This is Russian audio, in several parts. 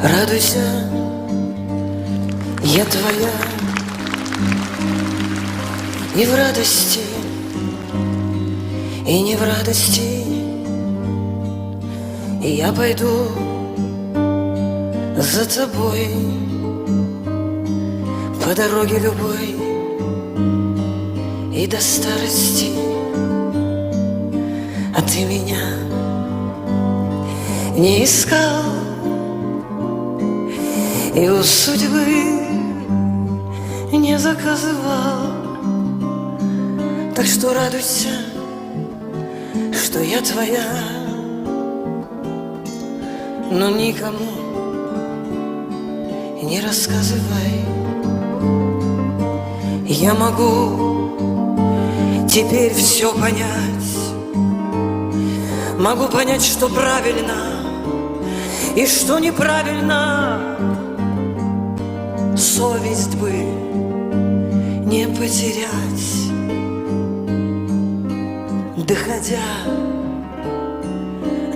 Радуйся, я твоя, и в радости, и не в радости. И я пойду за тобой по дороге любой и до старости. А ты меня не искал, и у судьбы не заказывал. Так что радуйся, что я твоя, но никому не рассказывай. Я могу теперь все понять, могу понять, что правильно и что неправильно. Совесть бы не потерять, доходя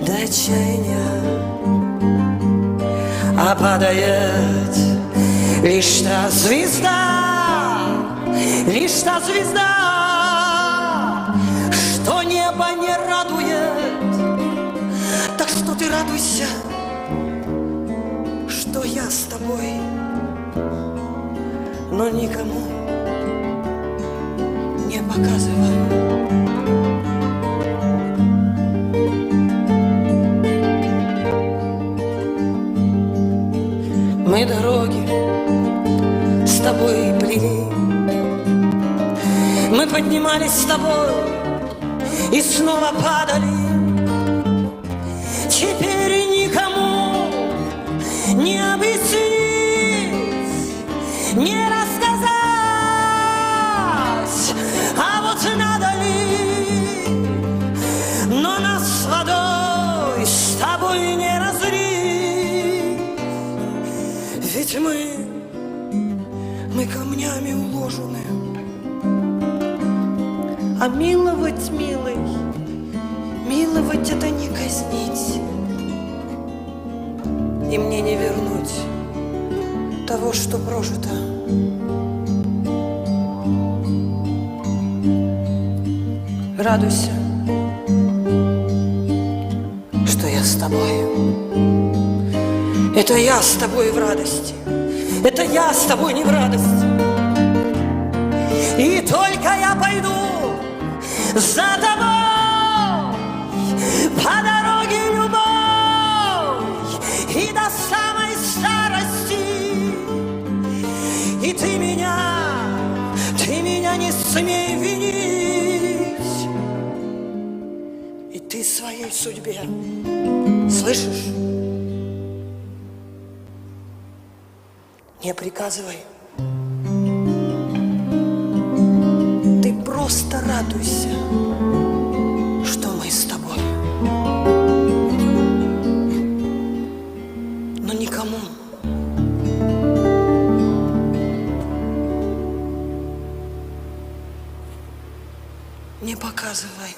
до отчаяния. А падает лишь та звезда, лишь та звезда, что небо не радует. Так что ты радуйся, что я с тобой, но никому не показывай. Мы дороги с тобой плели, мы поднимались с тобой и снова падали. Теперь никому не объяснить, не рассказать, а вот надо ли, но нас с водой с тобой не разлить. Ведь мы камнями уложены, а миловать, милый, миловать — это не казнить, и мне не вернуть того, что прожито. Радуйся, что я с тобой. Это я с тобой в радости, это я с тобой не в радости. И только я пойду за тобой по дороге любой и до самой старости. И ты меня не смей винить, и ты своей судьбе, слышишь, не приказывай. Ты просто радуйся, что мы с тобой, но никому не показывай.